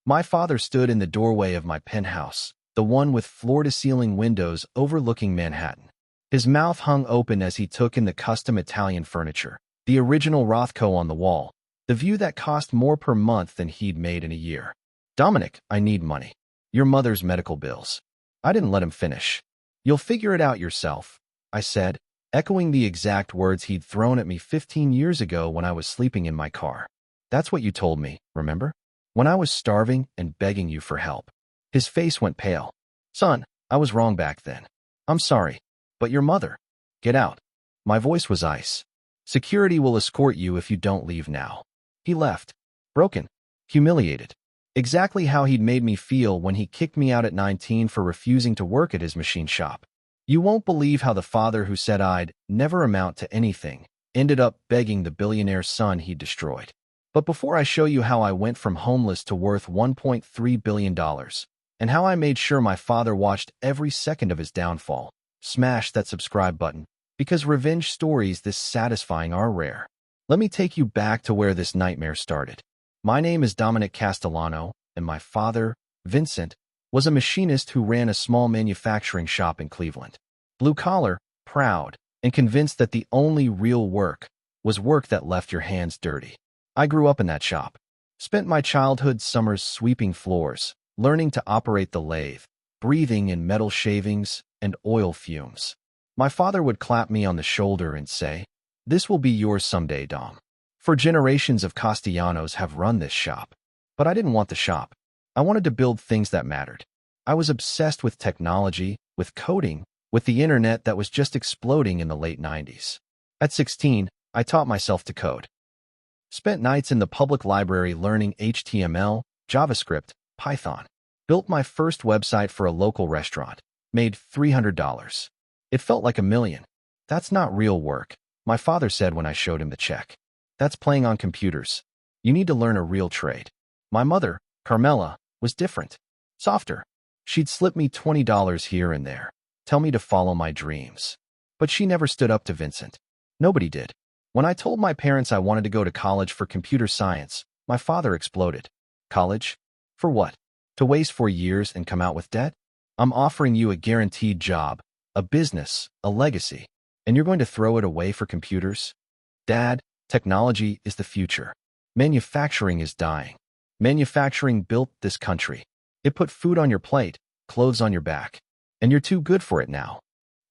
My father stood in the doorway of my penthouse, the one with floor-to-ceiling windows overlooking Manhattan. His mouth hung open as he took in the custom Italian furniture, the original Rothko on the wall, the view that cost more per month than he'd made in a year. "Dominic, I need money. Your mother's medical bills." I didn't let him finish. "You'll figure it out yourself," I said, echoing the exact words he'd thrown at me 15 years ago when I was sleeping in my car. "That's what you told me, remember? When I was starving and begging you for help." His face went pale. "Son, I was wrong back then. I'm sorry. But your mother. Get out." My voice was ice. "Security will escort you if you don't leave now." He left. Broken. Humiliated. Exactly how he'd made me feel when he kicked me out at 19 for refusing to work at his machine shop. You won't believe how the father who said I'd never amount to anything ended up begging the billionaire son he destroyed. But before I show you how I went from homeless to worth $1.3 billion, and how I made sure my father watched every second of his downfall, smash that subscribe button, because revenge stories this satisfying are rare. Let me take you back to where this nightmare started. My name is Dominic Castellano, and my father, Vincent, was a machinist who ran a small manufacturing shop in Cleveland. Blue-collar, proud, and convinced that the only real work was work that left your hands dirty. I grew up in that shop. Spent my childhood summers sweeping floors, learning to operate the lathe, breathing in metal shavings and oil fumes. My father would clap me on the shoulder and say, "This will be yours someday, Dom." For generations of Castellanos have run this shop. But I didn't want the shop. I wanted to build things that mattered. I was obsessed with technology, with coding, with the internet that was just exploding in the late 90s. At 16, I taught myself to code. Spent nights in the public library learning HTML, JavaScript, Python. Built my first website for a local restaurant. Made $300. It felt like $1 million. "That's not real work," my father said when I showed him the check. "That's playing on computers. You need to learn a real trade." My mother, Carmela, was different. Softer. She'd slip me $20 here and there, tell me to follow my dreams. But she never stood up to Vincent. Nobody did. When I told my parents I wanted to go to college for computer science, my father exploded. "College? For what? To waste 4 years and come out with debt? I'm offering you a guaranteed job, a business, a legacy, and you're going to throw it away for computers?" "Dad, technology is the future. Manufacturing is dying. Manufacturing built this country. It put food on your plate, clothes on your back, and you're too good for it now."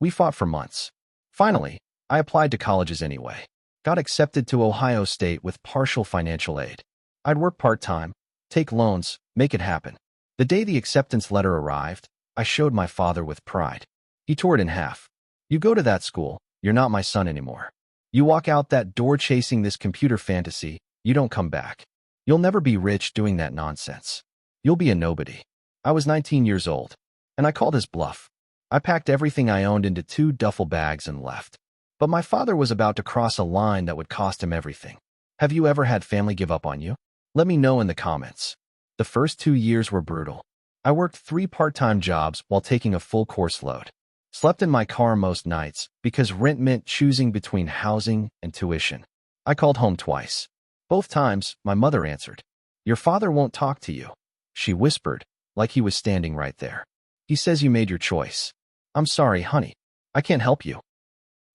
We fought for months. Finally, I applied to colleges anyway. Got accepted to Ohio State with partial financial aid. I'd work part-time, take loans, make it happen. The day the acceptance letter arrived, I showed my father with pride. He tore it in half. "You go to that school, you're not my son anymore. You walk out that door chasing this computer fantasy, you don't come back. You'll never be rich doing that nonsense. You'll be a nobody." I was 19 years old, and I called his bluff. I packed everything I owned into 2 duffel bags and left. But my father was about to cross a line that would cost him everything. Have you ever had family give up on you? Let me know in the comments. The first 2 years were brutal. I worked 3 part-time jobs while taking a full course load. Slept in my car most nights because rent meant choosing between housing and tuition. I called home twice. Both times, my mother answered. "Your father won't talk to you," she whispered, like he was standing right there. "He says you made your choice." "I'm sorry, honey. I can't help you."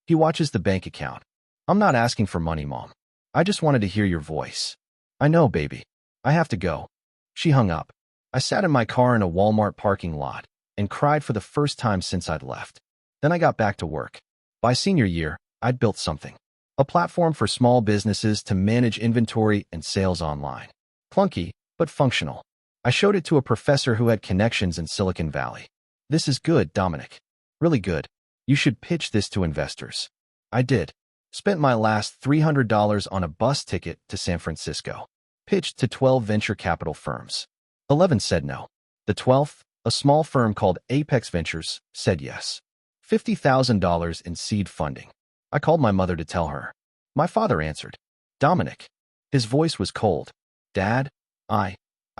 "He watches the bank account." "I'm not asking for money, Mom. I just wanted to hear your voice." "I know, baby. I have to go." She hung up. I sat in my car in a Walmart parking lot and cried for the first time since I'd left. Then I got back to work. By senior year, I'd built something. A platform for small businesses to manage inventory and sales online. Clunky, but functional. I showed it to a professor who had connections in Silicon Valley. "This is good, Dominic. Really good. You should pitch this to investors." I did. Spent my last $300 on a bus ticket to San Francisco. Pitched to 12 venture capital firms. 11 said no. The 12th, a small firm called Apex Ventures, said yes. $50,000 in seed funding. I called my mother to tell her. My father answered. "Dominic." His voice was cold. "Dad, I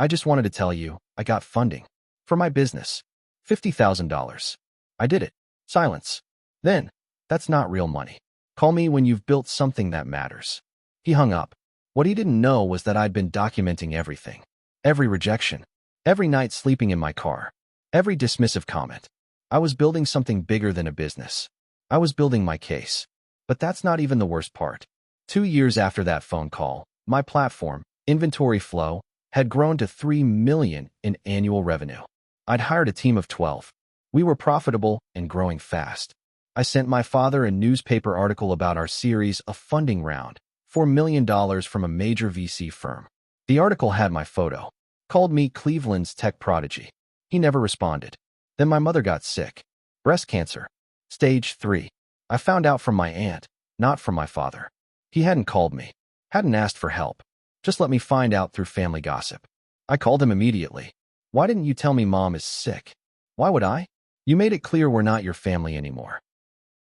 just wanted to tell you, I got funding. For my business. $50,000. I did it." Silence. Then, "That's not real money. Call me when you've built something that matters." He hung up. What he didn't know was that I'd been documenting everything. Every rejection. Every night sleeping in my car. Every dismissive comment. I was building something bigger than a business. I was building my case. But that's not even the worst part. 2 years after that phone call, my platform, Inventory Flow, had grown to $3 million in annual revenue. I'd hired a team of 12. We were profitable and growing fast. I sent my father a newspaper article about our series, a funding round, $4 million from a major VC firm. The article had my photo, called me Cleveland's tech prodigy. He never responded. Then my mother got sick. Breast cancer. Stage 3. I found out from my aunt, not from my father. He hadn't called me, hadn't asked for help. Just let me find out through family gossip. I called him immediately. Why didn't you tell me mom is sick? Why would I? You made it clear we're not your family anymore.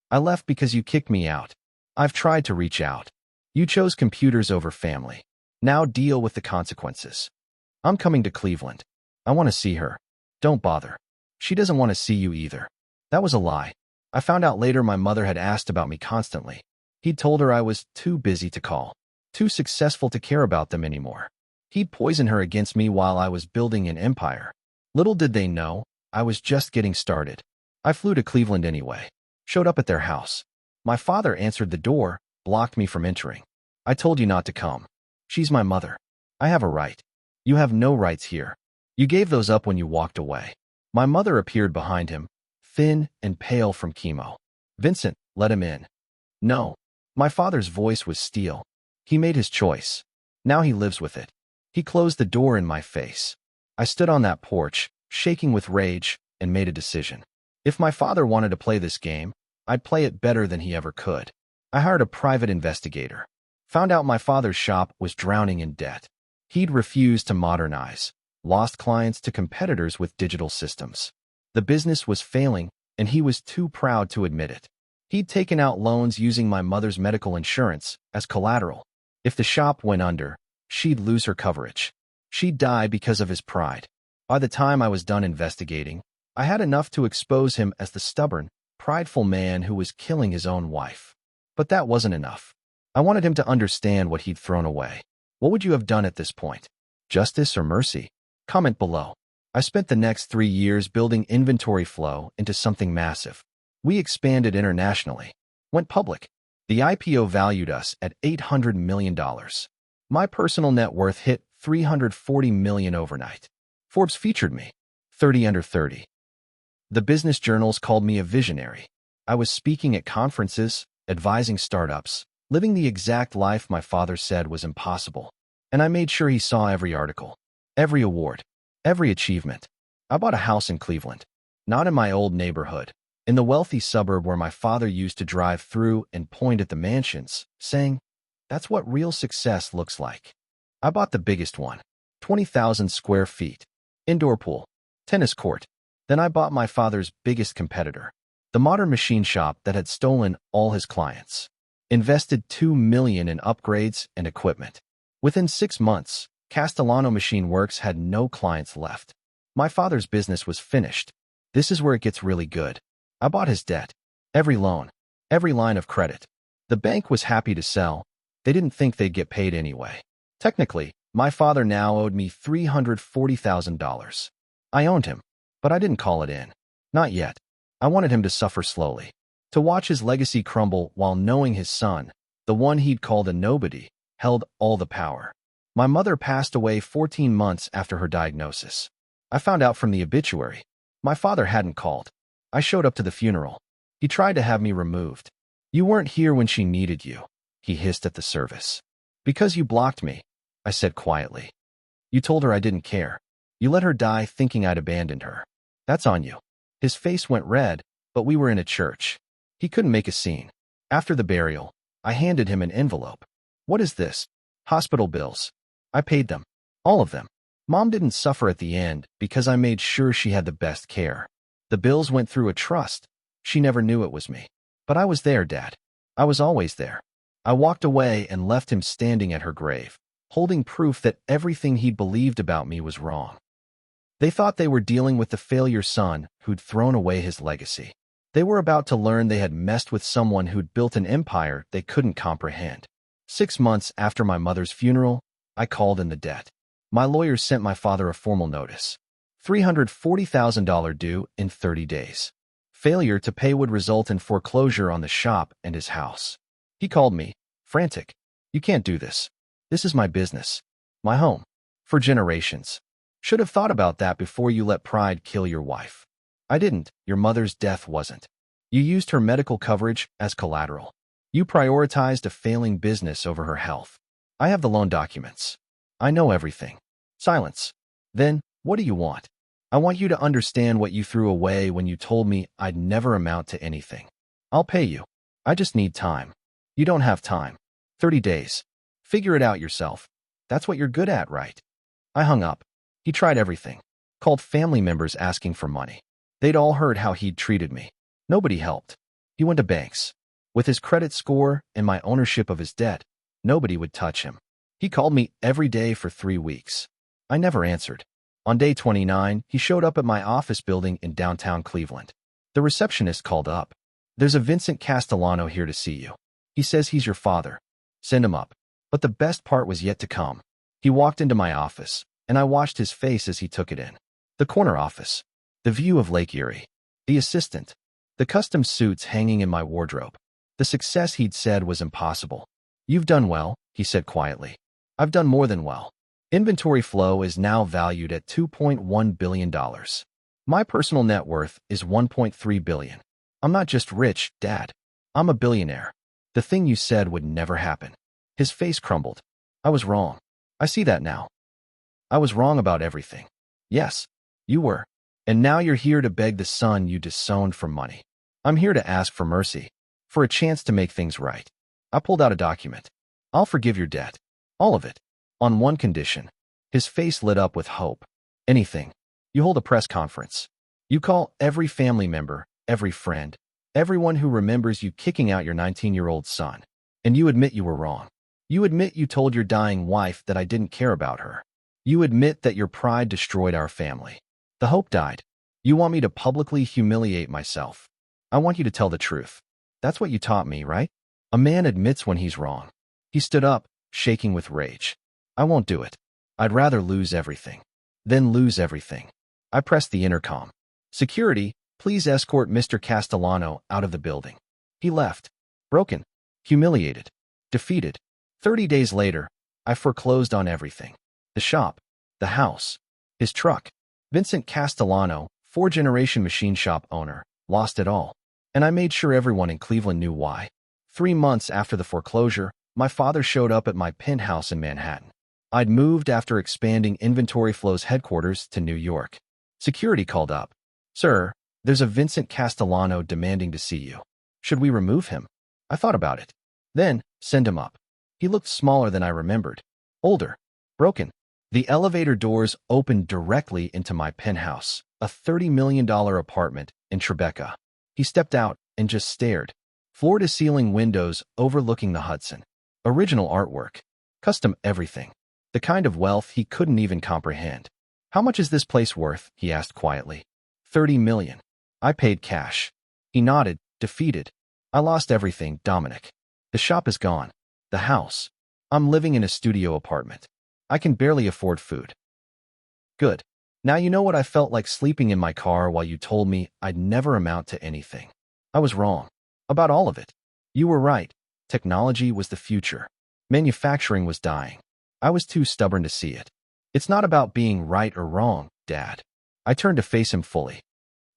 I left because you kicked me out. I've tried to reach out. You chose computers over family. Now deal with the consequences. I'm coming to Cleveland. I want to see her. Don't bother. She doesn't want to see you either. That was a lie. I found out later my mother had asked about me constantly. He'd told her I was too busy to call, too successful to care about them anymore. He'd poison her against me while I was building an empire. Little did they know, I was just getting started. I flew to Cleveland anyway, showed up at their house. My father answered the door, blocked me from entering. I told you not to come. She's my mother. I have a right. You have no rights here. You gave those up when you walked away. My mother appeared behind him, thin and pale from chemo. Vincent, let him in. No. My father's voice was steel. He made his choice. Now he lives with it. He closed the door in my face. I stood on that porch, shaking with rage, and made a decision. If my father wanted to play this game, I'd play it better than he ever could. I hired a private investigator. Found out my father's shop was drowning in debt. He'd refused to modernize, lost clients to competitors with digital systems. The business was failing, and he was too proud to admit it. He'd taken out loans using my mother's medical insurance as collateral. If the shop went under, she'd lose her coverage. She'd die because of his pride. By the time I was done investigating, I had enough to expose him as the stubborn, prideful man who was killing his own wife. But that wasn't enough. I wanted him to understand what he'd thrown away. What would you have done at this point? Justice or mercy? Comment below. I spent the next 3 years building Inventory Flow into something massive. We expanded internationally, went public. The IPO valued us at $800 million. My personal net worth hit $340 million overnight. Forbes featured me, 30 under 30. The business journals called me a visionary. I was speaking at conferences, advising startups, living the exact life my father said was impossible. And I made sure he saw every article, every award, every achievement. I bought a house in Cleveland, not in my old neighborhood, in the wealthy suburb where my father used to drive through and point at the mansions, saying, "That's what real success looks like." I bought the biggest one, 20,000 square feet, indoor pool, tennis court. Then I bought my father's biggest competitor, the modern machine shop that had stolen all his clients. Invested $2 million in upgrades and equipment. Within 6 months, Castellano Machine Works had no clients left. My father's business was finished. This is where it gets really good. I bought his debt, every loan, every line of credit. The bank was happy to sell. They didn't think they'd get paid anyway. Technically, my father now owed me $340,000. I owned him, but I didn't call it in. Not yet. I wanted him to suffer slowly, to watch his legacy crumble while knowing his son, the one he'd called a nobody, held all the power. My mother passed away 14 months after her diagnosis. I found out from the obituary. My father hadn't called. I showed up to the funeral. He tried to have me removed. "You weren't here when she needed you," he hissed at the service. "Because you blocked me," I said quietly. "You told her I didn't care. You let her die thinking I'd abandoned her. That's on you." His face went red, but we were in a church. He couldn't make a scene. After the burial, I handed him an envelope. "What is this?" "Hospital bills." I paid them. All of them. Mom didn't suffer at the end because I made sure she had the best care. The bills went through a trust. She never knew it was me. But I was there, Dad. I was always there. I walked away and left him standing at her grave, holding proof that everything he'd believed about me was wrong. They thought they were dealing with the failure son who'd thrown away his legacy. They were about to learn they had messed with someone who'd built an empire they couldn't comprehend. 6 months after my mother's funeral, I called in the debt. My lawyers sent my father a formal notice. $340,000 due in 30 days. Failure to pay would result in foreclosure on the shop and his house. He called me, frantic. You can't do this. This is my business. My home. For generations. Should have thought about that before you let pride kill your wife. I didn't. Your mother's death wasn't. You used her medical coverage as collateral. You prioritized a failing business over her health. I have the loan documents. I know everything. Silence. Then, what do you want? I want you to understand what you threw away when you told me I'd never amount to anything. I'll pay you. I just need time. You don't have time. 30 days. Figure it out yourself. That's what you're good at, right? I hung up. He tried everything. Called family members asking for money. They'd all heard how he'd treated me. Nobody helped. He went to banks. With his credit score and my ownership of his debt, nobody would touch him. He called me every day for 3 weeks. I never answered. On day 29, he showed up at my office building in downtown Cleveland. The receptionist called up. There's a Vincent Castellano here to see you. He says he's your father. Send him up. But the best part was yet to come. He walked into my office, and I watched his face as he took it in. The corner office. The view of Lake Erie. The assistant. The custom suits hanging in my wardrobe. The success he'd said was impossible. You've done well, he said quietly. I've done more than well. Inventory flow is now valued at $2.1 billion. My personal net worth is $1.3 billion. I'm not just rich, Dad. I'm a billionaire. The thing you said would never happen. His face crumbled. I was wrong. I see that now. I was wrong about everything. Yes, you were. And now you're here to beg the son you disowned for money. I'm here to ask for mercy, for a chance to make things right. I pulled out a document. I'll forgive your debt. All of it. On one condition. His face lit up with hope. Anything. You hold a press conference. You call every family member, every friend, everyone who remembers you kicking out your 19-year-old son. And you admit you were wrong. You admit you told your dying wife that I didn't care about her. You admit that your pride destroyed our family. The hope died. You want me to publicly humiliate myself. I want you to tell the truth. That's what you taught me, right? A man admits when he's wrong. He stood up, shaking with rage. I won't do it. I'd rather lose everything. Then lose everything. I pressed the intercom. Security, please escort Mr. Castellano out of the building. He left. Broken. Humiliated. Defeated. 30 days later, I foreclosed on everything. The shop. The house. His truck. Vincent Castellano, 4-generation machine shop owner, lost it all. And I made sure everyone in Cleveland knew why. 3 months after the foreclosure, my father showed up at my penthouse in Manhattan. I'd moved after expanding Inventory Flow's headquarters to New York. Security called up. Sir, there's a Vincent Castellano demanding to see you. Should we remove him? I thought about it. Then, send him up. He looked smaller than I remembered. Older. Broken. The elevator doors opened directly into my penthouse, a $30 million apartment in Tribeca. He stepped out and just stared. Floor-to-ceiling windows overlooking the Hudson. Original artwork. Custom everything. The kind of wealth he couldn't even comprehend. How much is this place worth? He asked quietly. $30 million. I paid cash. He nodded, defeated. I lost everything, Dominic. The shop is gone. The house. I'm living in a studio apartment. I can barely afford food. Good. Now you know what I felt like sleeping in my car while you told me I'd never amount to anything. I was wrong. About all of it. You were right. Technology was the future. Manufacturing was dying. I was too stubborn to see it. It's not about being right or wrong, Dad. I turned to face him fully.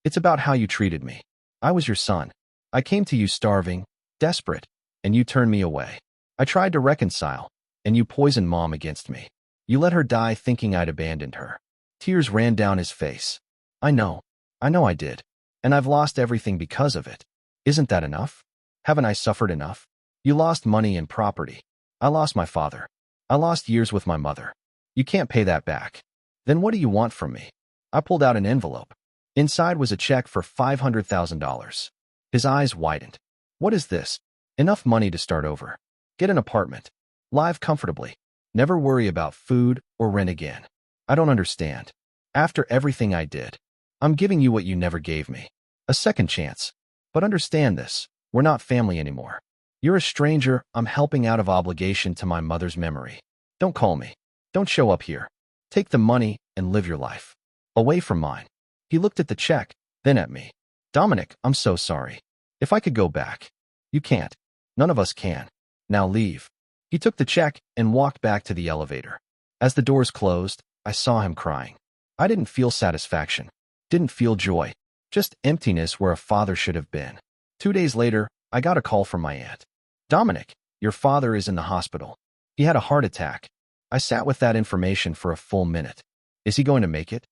It's about how you treated me. I was your son. I came to you starving, desperate, and you turned me away. I tried to reconcile, and you poisoned Mom against me. You let her die thinking I'd abandoned her. Tears ran down his face. I know I did. And I've lost everything because of it. Isn't that enough? Haven't I suffered enough? You lost money and property. I lost my father. I lost years with my mother. You can't pay that back. Then what do you want from me? I pulled out an envelope. Inside was a check for $500,000. His eyes widened. What is this? Enough money to start over. Get an apartment. Live comfortably. Never worry about food or rent again. I don't understand. After everything I did, I'm giving you what you never gave me. A second chance. But understand this. We're not family anymore. You're a stranger I'm helping out of obligation to my mother's memory. Don't call me. Don't show up here. Take the money and live your life. Away from mine. He looked at the check, then at me. Dominic, I'm so sorry. If I could go back. You can't. None of us can. Now leave. He took the check and walked back to the elevator. As the doors closed, I saw him crying. I didn't feel satisfaction. Didn't feel joy. Just emptiness where a father should have been. 2 days later, I got a call from my aunt. Dominic, your father is in the hospital. He had a heart attack. I sat with that information for a full minute. Is he going to make it?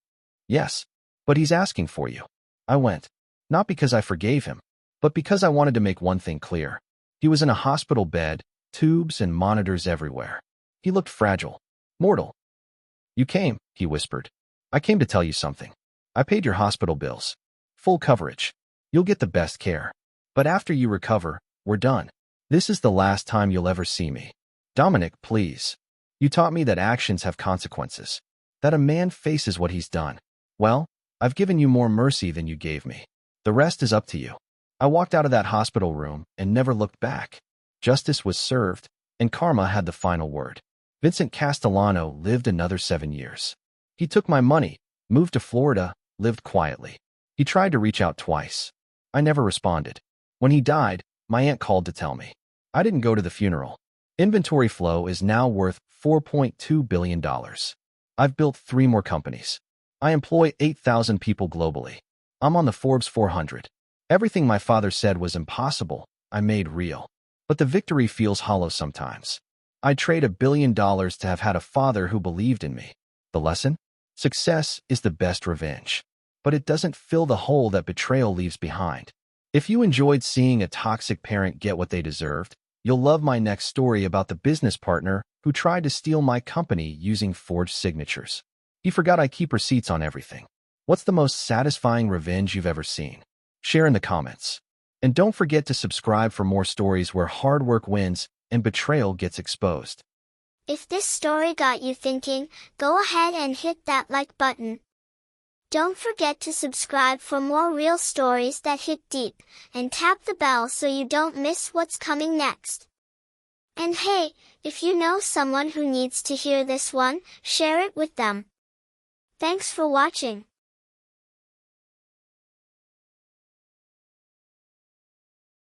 Yes. But he's asking for you. I went. Not because I forgave him, but because I wanted to make one thing clear. He was in a hospital bed, tubes and monitors everywhere. He looked fragile. Mortal. You came, he whispered. I came to tell you something. I paid your hospital bills. Full coverage. You'll get the best care. But after you recover, we're done. This is the last time you'll ever see me. Dominic, please. You taught me that actions have consequences. That a man faces what he's done. Well, I've given you more mercy than you gave me. The rest is up to you. I walked out of that hospital room and never looked back. Justice was served, and karma had the final word. Vincent Castellano lived another 7 years. He took my money, moved to Florida, lived quietly. He tried to reach out twice. I never responded. When he died, my aunt called to tell me. I didn't go to the funeral. Inventory Flow is now worth $4.2 billion. I've built 3 more companies. I employ 8,000 people globally. I'm on the Forbes 400. Everything my father said was impossible, I made real. But the victory feels hollow sometimes. I'd trade $1 billion to have had a father who believed in me. The lesson? Success is the best revenge. But it doesn't fill the hole that betrayal leaves behind. If you enjoyed seeing a toxic parent get what they deserved, you'll love my next story about the business partner who tried to steal my company using forged signatures. He forgot I keep receipts on everything. What's the most satisfying revenge you've ever seen? Share in the comments. And don't forget to subscribe for more stories where hard work wins and betrayal gets exposed. If this story got you thinking, go ahead and hit that like button. Don't forget to subscribe for more real stories that hit deep, and tap the bell so you don't miss what's coming next. And hey, if you know someone who needs to hear this one, share it with them. Thanks for watching.